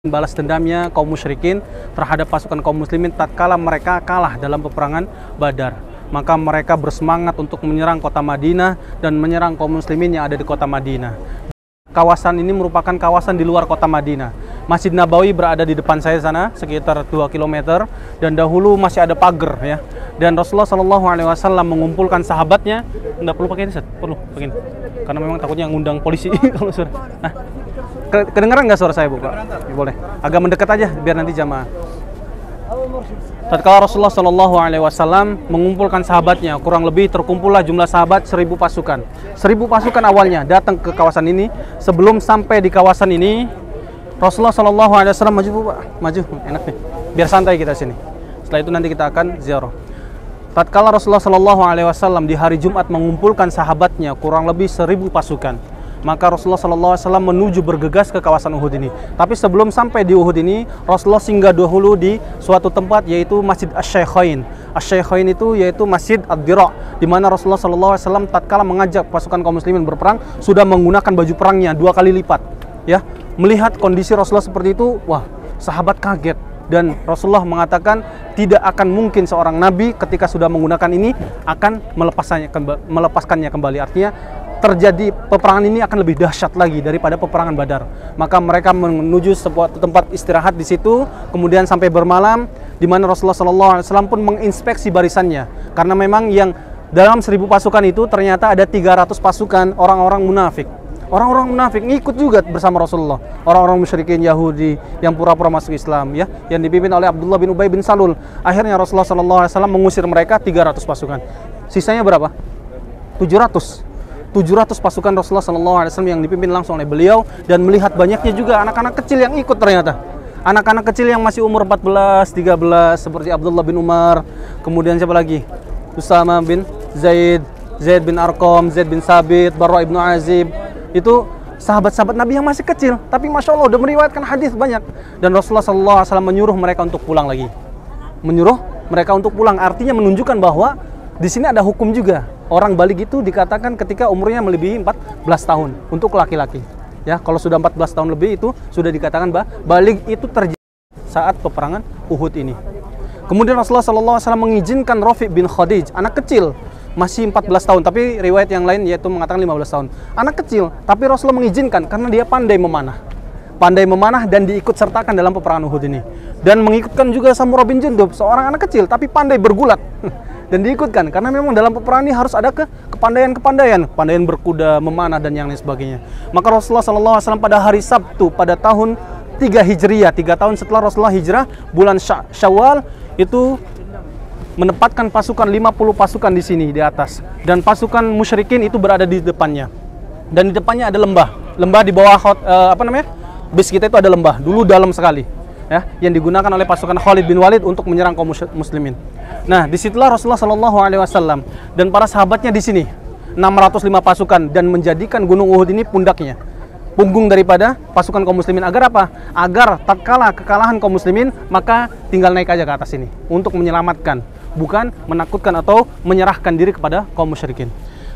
balas dendamnya kaum musyrikin terhadap pasukan kaum muslimin tatkala mereka kalah dalam peperangan Badar. Maka mereka bersemangat untuk menyerang kota Madinah dan menyerang kaum muslimin yang ada di kota Madinah. Kawasan ini merupakan kawasan di luar kota Madinah. Masjid Nabawi berada di depan saya sana sekitar 2 km dan dahulu masih ada pagar ya. Dan Rasulullah SAW mengumpulkan sahabatnya. Enggak perlu pakai ini, Set. Perlu pakai ini. Karena memang takutnya ngundang polisi kalau suara. Nah, kedengeran nggak suara saya, Bu? Pak? Ya, boleh. Agak mendekat aja biar nanti jamaah. Tatkala Rasulullah SAW mengumpulkan sahabatnya, kurang lebih terkumpullah jumlah sahabat 1000 pasukan. 1000 pasukan awalnya datang ke kawasan ini. Sebelum sampai di kawasan ini, Rasulullah SAW maju, Bu, Pak. Maju, enak nih. Biar santai kita sini. Setelah itu nanti kita akan ziarah. Tatkala Rasulullah SAW di hari Jumat mengumpulkan sahabatnya kurang lebih 1000 pasukan, maka Rasulullah SAW menuju bergegas ke kawasan Uhud ini. Tapi sebelum sampai di Uhud ini, Rasulullah singgah dahulu di suatu tempat yaitu Masjid Asy-Syaikhain. Asy-Syaikhain itu yaitu Masjid Ad-Dira, di mana Rasulullah SAW tatkala mengajak pasukan kaum muslimin berperang sudah menggunakan baju perangnya 2 kali lipat. Ya, melihat kondisi Rasulullah seperti itu, wah, sahabat kaget. Dan Rasulullah mengatakan tidak akan mungkin seorang nabi ketika sudah menggunakan ini akan melepaskannya kembali. Artinya terjadi peperangan ini akan lebih dahsyat lagi daripada peperangan Badar. Maka mereka menuju sebuah tempat istirahat di situ, kemudian sampai bermalam, di mana Rasulullah SAW pun menginspeksi barisannya. Karena memang yang dalam 1000 pasukan itu ternyata ada 300 pasukan orang-orang munafik. Orang-orang munafik ngikut juga bersama Rasulullah. Orang-orang musyrikin Yahudi yang pura-pura masuk Islam, ya, yang dipimpin oleh Abdullah bin Ubay bin Salul. Akhirnya Rasulullah SAW mengusir mereka 300 pasukan. Sisanya berapa? 700 pasukan Rasulullah SAW yang dipimpin langsung oleh beliau, dan melihat banyaknya juga anak-anak kecil yang ikut ternyata. Anak-anak kecil yang masih umur 14, 13 seperti Abdullah bin Umar, kemudian siapa lagi? Usama bin Zaid, Zaid bin Arqam, Zaid bin Sabit, Barra ibnu Azib. Itu sahabat-sahabat Nabi yang masih kecil, tapi Masya Allah udah meriwayatkan hadis banyak. Dan Rasulullah SAW menyuruh mereka untuk pulang lagi. Menyuruh mereka untuk pulang, artinya menunjukkan bahwa di sini ada hukum juga. Orang baligh itu dikatakan ketika umurnya melebihi 14 tahun untuk laki-laki. Ya, kalau sudah 14 tahun lebih itu sudah dikatakan baligh. Itu terjadi saat peperangan Uhud ini. Kemudian Rasulullah SAW mengizinkan Rafi' bin Khadij, anak kecil, masih 14 tahun, tapi riwayat yang lain yaitu mengatakan 15 tahun. Anak kecil, tapi Rasulullah mengizinkan karena dia pandai memanah. Pandai memanah dan diikut sertakan dalam peperangan Uhud ini. Dan mengikutkan juga Samurah bin Jundub, seorang anak kecil tapi pandai bergulat. Dan diikutkan karena memang dalam peperangan ini harus ada kepandaian berkuda, memanah dan yang lain sebagainya. Maka Rasulullah SAW pada hari Sabtu pada tahun 3 Hijriah, 3 tahun setelah Rasulullah hijrah, bulan Syawal itu menempatkan pasukan 50 pasukan di sini di atas, dan pasukan musyrikin itu berada di depannya. Dan di depannya ada lembah. Lembah di bawah bis kita itu ada lembah. Dulu dalam sekali, ya, yang digunakan oleh pasukan Khalid bin Walid untuk menyerang kaum muslimin. Nah, disitulah Rasulullah SAW dan para sahabatnya di sini 605 pasukan, dan menjadikan Gunung Uhud ini pundaknya, punggung daripada pasukan kaum muslimin. Agar apa? Agar tatkala kekalahan kaum muslimin, maka tinggal naik aja ke atas ini untuk menyelamatkan, bukan menakutkan atau menyerahkan diri kepada kaum musyrikin.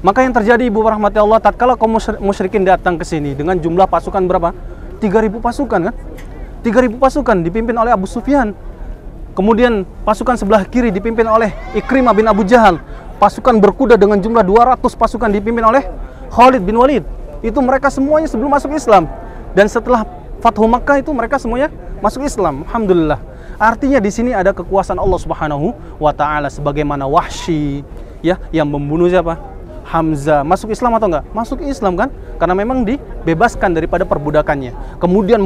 Maka yang terjadi, Ibu rahmati Allah, tatkala kaum musyrikin datang ke sini dengan jumlah pasukan berapa? 3000 pasukan kan? 3000 pasukan dipimpin oleh Abu Sufyan. Kemudian pasukan sebelah kiri dipimpin oleh Ikrimah bin Abu Jahal. Pasukan berkuda dengan jumlah 200 pasukan dipimpin oleh Khalid bin Walid. Itu mereka semuanya sebelum masuk Islam. Dan setelah Fathu Makkah itu mereka semuanya masuk Islam. Alhamdulillah. Artinya di sini ada kekuasaan Allah Subhanahu wa taala, sebagaimana Wahsy, ya, yang membunuh siapa? Hamzah. Masuk Islam atau enggak? Masuk Islam kan? Karena memang dibebaskan daripada perbudakannya. Kemudian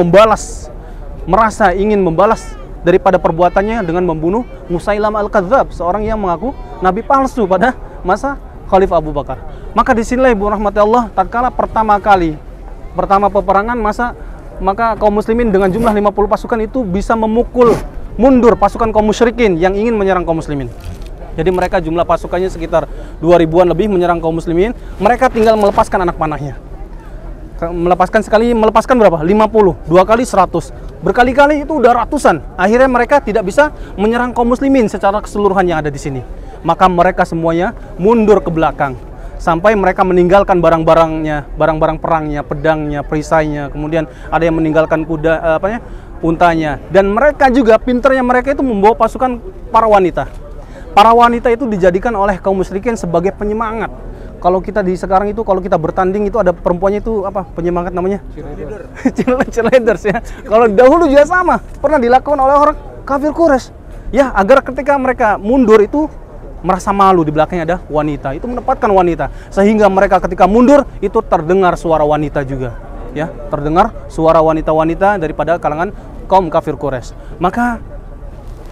merasa ingin membalas daripada perbuatannya dengan membunuh Musailam al-Kadzab, seorang yang mengaku nabi palsu pada masa Khalifah Abu Bakar. Maka disinilah, Ibu rahmati Allah, tatkala pertama peperangan maka kaum muslimin dengan jumlah 50 pasukan itu bisa memukul mundur pasukan kaum musyrikin yang ingin menyerang kaum muslimin. Jadi mereka jumlah pasukannya sekitar 2000-an lebih menyerang kaum muslimin. Mereka tinggal melepaskan anak panahnya. Melepaskan berapa? 50, 2 kali 100. Berkali-kali itu udah ratusan. Akhirnya mereka tidak bisa menyerang kaum muslimin secara keseluruhan yang ada di sini. Maka mereka semuanya mundur ke belakang sampai mereka meninggalkan barang-barangnya, barang-barang perangnya, pedangnya, perisainya. Kemudian ada yang meninggalkan untanya. Dan mereka juga, pinternya mereka itu membawa pasukan para wanita. Para wanita itu dijadikan oleh kaum musyrikin sebagai penyemangat. Kalau kita di sekarang itu, kalau kita bertanding itu ada perempuannya itu apa penyemangat namanya? Cheerleaders ya. Kalau dahulu juga sama, pernah dilakukan oleh orang kafir Quraisy. Ya, agar ketika mereka mundur itu merasa malu, di belakangnya ada wanita. Itu menempatkan wanita sehingga mereka ketika mundur itu terdengar suara wanita juga. Ya, terdengar suara wanita-wanita daripada kalangan kaum kafir Quraisy. Maka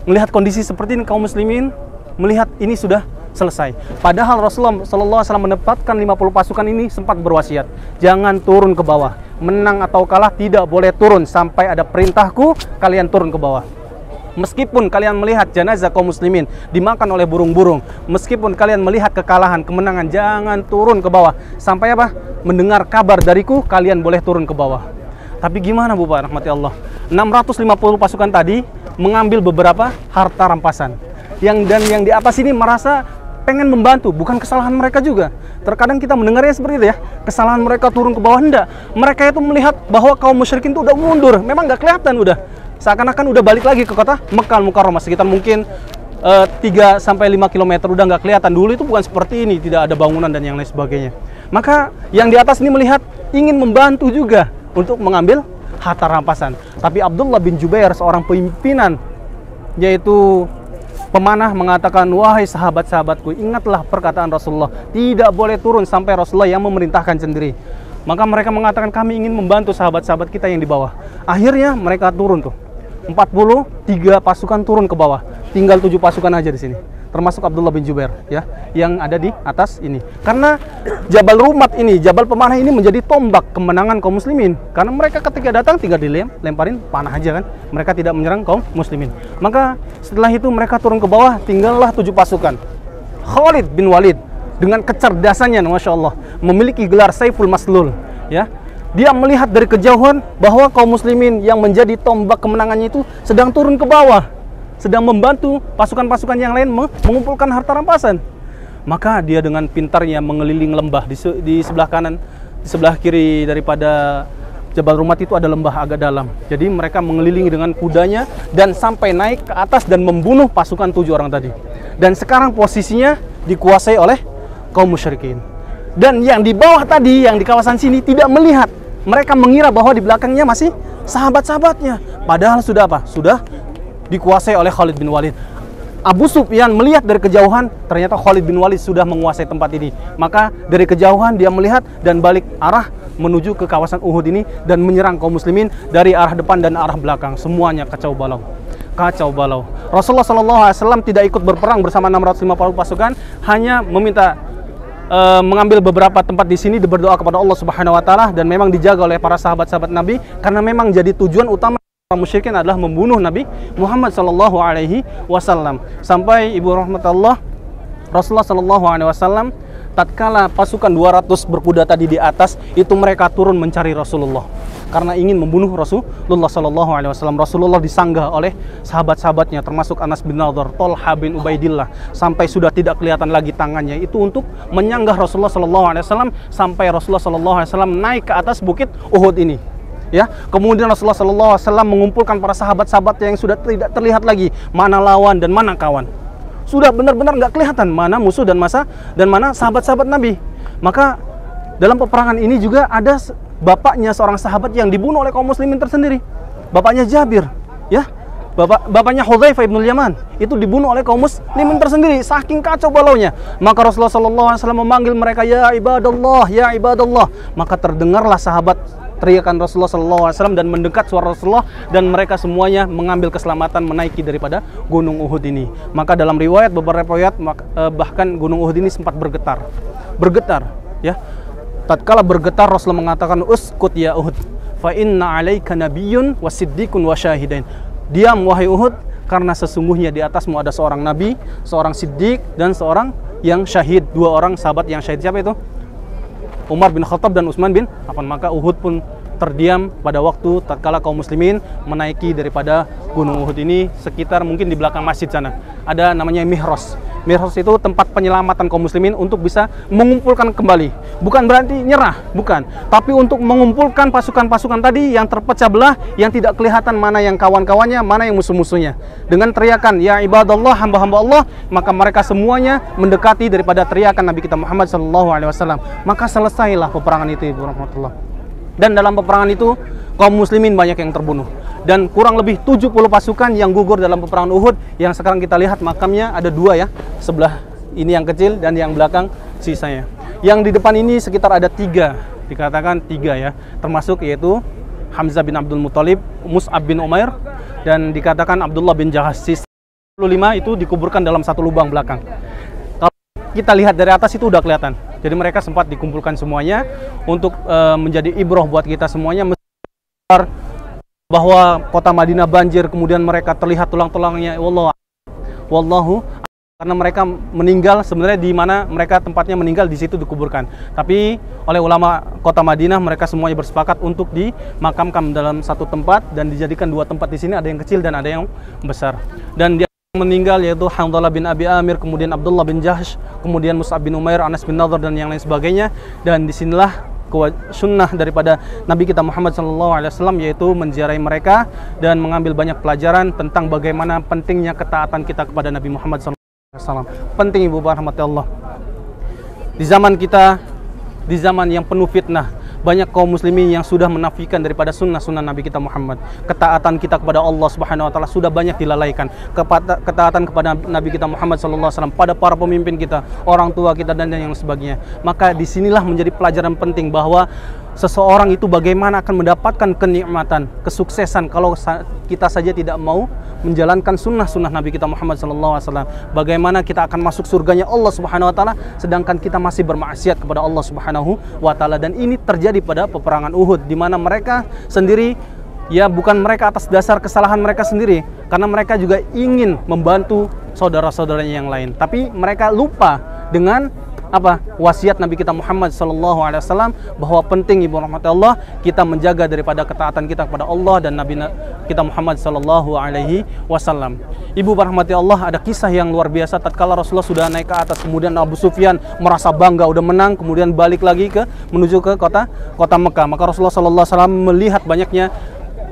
melihat kondisi seperti ini kaum muslimin melihat ini sudah selesai. Padahal Rasulullah SAW menempatkan 50 pasukan ini sempat berwasiat, jangan turun ke bawah. Menang atau kalah tidak boleh turun sampai ada perintahku kalian turun ke bawah. Meskipun kalian melihat jenazah kaum muslimin dimakan oleh burung-burung, meskipun kalian melihat kekalahan, kemenangan, jangan turun ke bawah. Sampai apa? Mendengar kabar dariku, kalian boleh turun ke bawah. Tapi gimana Bu Pak, rahmati Allah? 650 pasukan tadi mengambil beberapa harta rampasan. Yang di atas ini merasa pengen membantu, bukan kesalahan mereka juga. Terkadang kita mendengarnya seperti itu ya, kesalahan mereka turun ke bawah, enggak. Mereka itu melihat bahwa kaum musyrikin itu udah mundur, memang nggak kelihatan udah. Seakan-akan udah balik lagi ke kota Mekkah Al-Mukarramah, sekitar mungkin 3-5 km udah nggak kelihatan. Dulu itu bukan seperti ini, tidak ada bangunan dan yang lain sebagainya. Maka yang di atas ini melihat ingin membantu juga untuk mengambil harta rampasan. Tapi Abdullah bin Jubair, seorang pimpinan, yaitu pemanah, mengatakan, wahai sahabat-sahabatku, ingatlah perkataan Rasulullah, tidak boleh turun sampai Rasulullah yang memerintahkan sendiri. Maka mereka mengatakan, kami ingin membantu sahabat-sahabat kita yang di bawah. Akhirnya mereka turun tuh, 43 pasukan turun ke bawah, tinggal 7 pasukan aja di sini, termasuk Abdullah bin Jubair ya, yang ada di atas ini. Karena Jabal Rumat ini, Jabal Pemanah ini menjadi tombak kemenangan kaum muslimin. Karena mereka ketika datang tinggal dilemparin panah aja kan, mereka tidak menyerang kaum muslimin. Maka setelah itu mereka turun ke bawah, tinggallah 7 pasukan. Khalid bin Walid dengan kecerdasannya, masya Allah, memiliki gelar Saiful Maslul ya. Dia melihat dari kejauhan bahwa kaum muslimin yang menjadi tombak kemenangannya itu sedang turun ke bawah, sedang membantu pasukan-pasukan yang lain mengumpulkan harta rampasan. Maka dia dengan pintarnya mengeliling lembah di sebelah kanan, di sebelah kiri daripada Jabal Rumat itu ada lembah agak dalam. Jadi mereka mengelilingi dengan kudanya dan sampai naik ke atas dan membunuh pasukan 7 orang tadi. Dan sekarang posisinya dikuasai oleh kaum musyrikin. Dan yang di bawah tadi, yang di kawasan sini tidak melihat. Mereka mengira bahwa di belakangnya masih sahabat-sahabatnya. Padahal sudah apa? Sudah dikuasai oleh Khalid bin Walid. Abu Sufyan melihat dari kejauhan, ternyata Khalid bin Walid sudah menguasai tempat ini. Maka dari kejauhan dia melihat dan balik arah menuju ke kawasan Uhud ini dan menyerang kaum muslimin dari arah depan dan arah belakang. Semuanya kacau balau. Kacau balau. Rasulullah SAW tidak ikut berperang bersama 650 pasukan, hanya meminta mengambil beberapa tempat di sini, berdoa kepada Allah Subhanahu wa taala, dan memang dijaga oleh para sahabat-sahabat Nabi, karena memang jadi tujuan utama orang musyrikin adalah membunuh Nabi Muhammad sallallahu alaihi wasallam. Sampai ibu rahmatullah, Rasulullah sallallahu alaihi wasallam tatkala pasukan 200 berkuda tadi di atas, itu mereka turun mencari Rasulullah karena ingin membunuh Rasulullah sallallahu alaihi wasallam. Rasulullah disanggah oleh sahabat-sahabatnya, termasuk Anas bin Nadhr, Thalha bin Ubaidillah, sampai sudah tidak kelihatan lagi tangannya. Itu untuk menyanggah Rasulullah sallallahu alaihi wasallam sampai Rasulullah sallallahu alaihi wasallam naik ke atas bukit Uhud ini. Ya, kemudian Rasulullah sallallahu alaihi wasallam mengumpulkan para sahabat-sahabat yang sudah tidak terlihat lagi mana lawan dan mana kawan. Sudah benar-benar nggak kelihatan mana musuh dan mana sahabat-sahabat Nabi. Maka dalam peperangan ini juga ada bapaknya seorang sahabat yang dibunuh oleh kaum muslimin tersendiri. Bapaknya Jabir, ya. Bapaknya Hudzaifah bin Yaman itu dibunuh oleh kaum muslimin tersendiri, saking kacau balaunya. Maka Rasulullah sallallahu alaihi wasallam memanggil mereka, ya ibadallah, ya ibadallah. Maka terdengarlah sahabat teriakan Rasulullah SAW dan mendekat suara Rasulullah, dan mereka semuanya mengambil keselamatan menaiki daripada gunung Uhud ini. Maka dalam riwayat, beberapa riwayat, bahkan gunung Uhud ini sempat bergetar, ya. Tatkala bergetar, Rasulullah mengatakan, uskut ya Uhud, fa inna alaika nabiyyun wa siddiqun wa syahidain. Diam wahai Uhud, karena sesungguhnya di atasmu ada seorang nabi, seorang siddiq, dan seorang yang syahid. 2 orang sahabat yang syahid. Siapa itu? Umar bin Khattab dan Utsman bin Affan. Maka Uhud pun terdiam pada waktu tatkala kaum muslimin menaiki daripada Gunung Uhud ini, sekitar mungkin di belakang masjid sana ada namanya Mihros. Mihros itu tempat penyelamatan kaum muslimin untuk bisa mengumpulkan kembali. Bukan berarti nyerah, bukan. Tapi untuk mengumpulkan pasukan-pasukan tadi yang terpecah belah, yang tidak kelihatan mana yang kawan-kawannya, mana yang musuh-musuhnya. Dengan teriakan, ya ibadallah, hamba-hamba Allah, maka mereka semuanya mendekati daripada teriakan Nabi kita Muhammad SAW. Maka selesailah peperangan itu, Ibu rahmatullah. Dan dalam peperangan itu, kaum muslimin banyak yang terbunuh. Dan kurang lebih 70 pasukan yang gugur dalam peperangan Uhud. Yang sekarang kita lihat makamnya ada 2 ya. Sebelah ini yang kecil dan yang belakang sisanya. Yang di depan ini sekitar ada 3. Dikatakan 3 ya. Termasuk yaitu Hamzah bin Abdul Muthalib, Mus'ab bin Umair, dan dikatakan Abdullah bin Jahaz. Sisa 25 itu dikuburkan dalam satu lubang belakang. Kalau kita lihat dari atas itu udah kelihatan. Jadi mereka sempat dikumpulkan semuanya untuk menjadi ibroh buat kita semuanya. Bahwa kota Madinah banjir, kemudian mereka terlihat tulang-tulangnya, wallahu, karena mereka meninggal sebenarnya di mana mereka tempatnya meninggal, di situ dikuburkan. Tapi oleh ulama kota Madinah mereka semuanya bersepakat untuk dimakamkan dalam satu tempat dan dijadikan 2 tempat di sini, ada yang kecil dan ada yang besar. Dan dia meninggal yaitu Hamdalah bin Abi Amir, kemudian Abdullah bin Jahsh, kemudian Mus'ab bin Umair, Anas bin Nadhr, dan yang lain sebagainya. Dan disinilah sunnah daripada Nabi kita Muhammad SAW, yaitu menziarahi mereka dan mengambil banyak pelajaran tentang bagaimana pentingnya ketaatan kita kepada Nabi Muhammad SAW. Penting, Ibu rahmatullah. Di zaman kita, di zaman yang penuh fitnah, banyak kaum muslimin yang sudah menafikan daripada sunnah-sunnah Nabi kita Muhammad. Ketaatan kita kepada Allah Subhanahu wa taala sudah banyak dilalaikan. Ketaatan kepada Nabi kita Muhammad SAW, pada para pemimpin kita, orang tua kita, dan yang sebagainya. Maka disinilah menjadi pelajaran penting bahwa seseorang itu bagaimana akan mendapatkan kenikmatan, kesuksesan kalau kita saja tidak mau menjalankan sunnah-sunnah Nabi kita Muhammad SAW. Bagaimana kita akan masuk surganya Allah Subhanahu wa taala sedangkan kita masih bermaksiat kepada Allah Subhanahu wa taala. Dan ini terjadi pada peperangan Uhud, di mana mereka sendiri, ya bukan mereka atas dasar kesalahan mereka sendiri, karena mereka juga ingin membantu saudara-saudaranya yang lain, tapi mereka lupa dengan wasiat Nabi kita Muhammad SAW, bahwa penting, Ibu rahmatullah, kita menjaga daripada ketaatan kita kepada Allah dan Nabi kita Muhammad SAW. Ibu rahmatullah, ada kisah yang luar biasa tatkala Rasulullah sudah naik ke atas, kemudian Abu Sufyan merasa bangga udah menang, kemudian balik lagi menuju ke kota Mekah. Maka Rasulullah SAW melihat banyaknya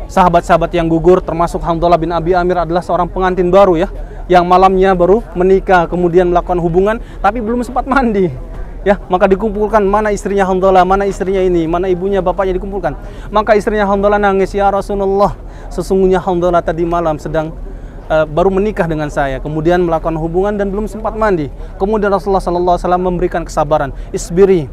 sahabat-sahabat yang gugur, termasuk Hamdalah bin Abi Amir adalah seorang pengantin baru ya, yang malamnya baru menikah, kemudian melakukan hubungan tapi belum sempat mandi ya. Maka dikumpulkan, mana istrinya Hamdalah, mana istrinya ini, mana ibunya, bapaknya, dikumpulkan. Maka istrinya Hamdalah nangis, ya Rasulullah, sesungguhnya Hamdalah tadi malam sedang baru menikah dengan saya, kemudian melakukan hubungan dan belum sempat mandi. Kemudian Rasulullah SAW memberikan kesabaran, isbiri,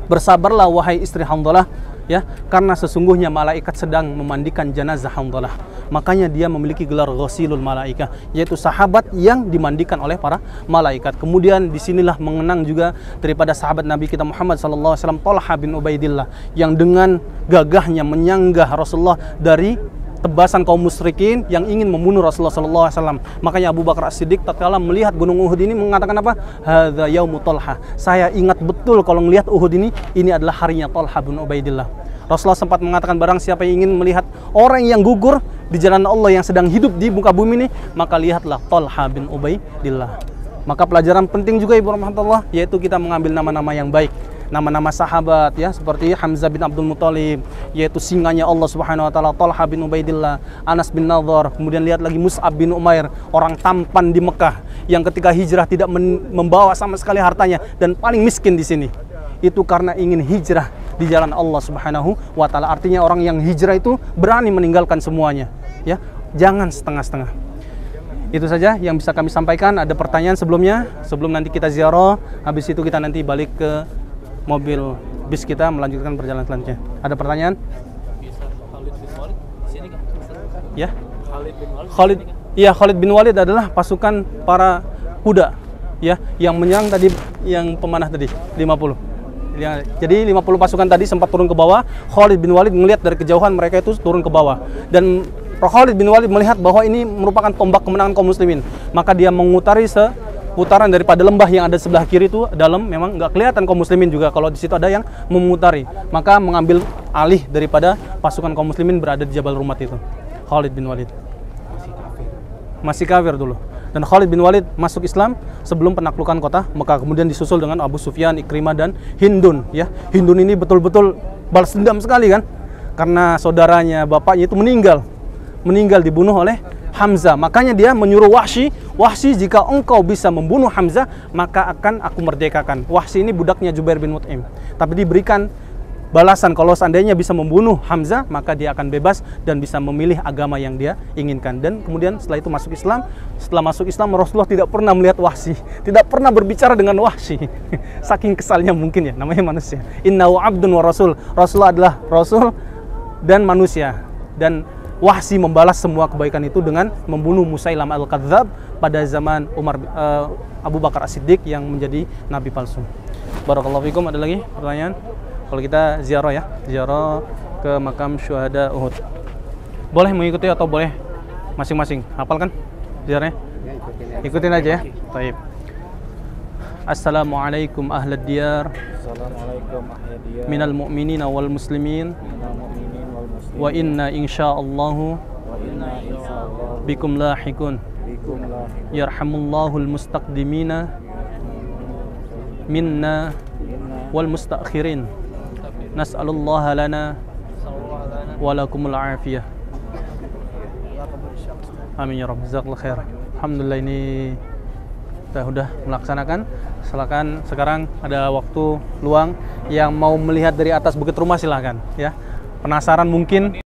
bersabarlah wahai istri Hamdalah ya, karena sesungguhnya malaikat sedang memandikan jenazah Hamdalah. Makanya dia memiliki gelar Ghasilul Malaikah, yaitu sahabat yang dimandikan oleh para malaikat. Kemudian disinilah mengenang juga daripada sahabat Nabi kita Muhammad SAW, Talha bin Ubaidillah, yang dengan gagahnya menyanggah Rasulullah dari tebasan kaum musyrikin yang ingin membunuh Rasulullah SAW. Makanya Abu Bakar As-Siddiq tatkala melihat gunung Uhud ini mengatakan apa? Hadza yaumu Talha. Saya ingat betul kalau melihat Uhud ini adalah harinya Talha bin Ubaidillah. Rasulullah sempat mengatakan, barang siapa yang ingin melihat orang yang gugur di jalan Allah yang sedang hidup di muka bumi ini, maka lihatlah Talha bin Ubaidillah. Maka pelajaran penting juga, Ibu rahmatullah, yaitu kita mengambil nama-nama yang baik, nama-nama sahabat ya, seperti Hamzah bin Abdul Muthalib, yaitu singanya Allah Subhanahu wa taala, Talha bin Ubaidillah, Anas bin Nadhr. Kemudian lihat lagi Mus'ab bin Umair, orang tampan di Mekah yang ketika hijrah tidak membawa sama sekali hartanya dan paling miskin di sini. Itu karena ingin hijrah di jalan Allah Subhanahu wa taala. Artinya orang yang hijrah itu berani meninggalkan semuanya ya, jangan setengah-setengah. Itu saja yang bisa kami sampaikan. Ada pertanyaan sebelumnya, sebelum nanti kita ziarah, habis itu kita nanti balik ke mobil bis kita melanjutkan perjalanan selanjutnya. Ada pertanyaan? Bisa Khalid bin Walid di sini kan? Ya. Khalid bin Walid. Iya, Khalid bin Walid adalah pasukan para kuda ya, yang menyerang tadi, yang pemanah tadi 50. Ya, jadi 50 pasukan tadi sempat turun ke bawah. Khalid bin Walid melihat dari kejauhan mereka itu turun ke bawah, dan Khalid bin Walid melihat bahwa ini merupakan tombak kemenangan kaum muslimin. Maka dia mengutari seputaran daripada lembah yang ada sebelah kiri itu dalam, memang nggak kelihatan kaum muslimin juga kalau di situ ada yang memutari. Maka mengambil alih daripada pasukan kaum muslimin berada di Jabal Rumat itu. Khalid bin Walid masih kafir dulu, dan Khalid bin Walid masuk Islam sebelum penaklukan kota Mekah, kemudian disusul dengan Abu Sufyan, Ikrimah, dan Hindun ya. Hindun ini betul-betul balas dendam sekali kan, karena saudaranya, bapaknya itu meninggal dibunuh oleh Hamzah. Makanya dia menyuruh Wahsy, jika engkau bisa membunuh Hamzah, maka akan aku merdekakan. Wahsy ini budaknya Jubair bin Mut'im, tapi diberikan balasan kalau seandainya bisa membunuh Hamzah, maka dia akan bebas dan bisa memilih agama yang dia inginkan. Dan kemudian setelah itu masuk Islam. Setelah masuk Islam, Rasulullah tidak pernah melihat Wahsy, tidak pernah berbicara dengan Wahsy. Saking kesalnya mungkin ya, namanya manusia. Innahu abdun wa rasul. Rasulullah adalah rasul dan manusia. Dan Wahsy membalas semua kebaikan itu dengan membunuh Musailam al-Kadzab pada zaman Abu Bakar As-Siddiq yang menjadi nabi palsu. Barakallahu fikum. Ada lagi pertanyaan? Kalau kita ziarah ke makam syuhada Uhud, boleh mengikuti atau boleh masing-masing? Hafal kan ziarahnya? Ikutin aja ya. Baik. Assalamualaikum ahlad diyar. Assalamualaikum ahlad diyar. Minal mu'minina wal muslimin. Wa inna insyaallahu bikum lahikun. Yarhamullahul mustaqdimina minna wal mustakhirin. Nas'alullaha lana walakumul afiyah. Amin ya rabb. Jazakallahu khair. Alhamdulillah, ini kita sudah melaksanakan. Silakan, sekarang ada waktu luang yang mau melihat dari atas Bukit Rumah, silahkan ya. Penasaran mungkin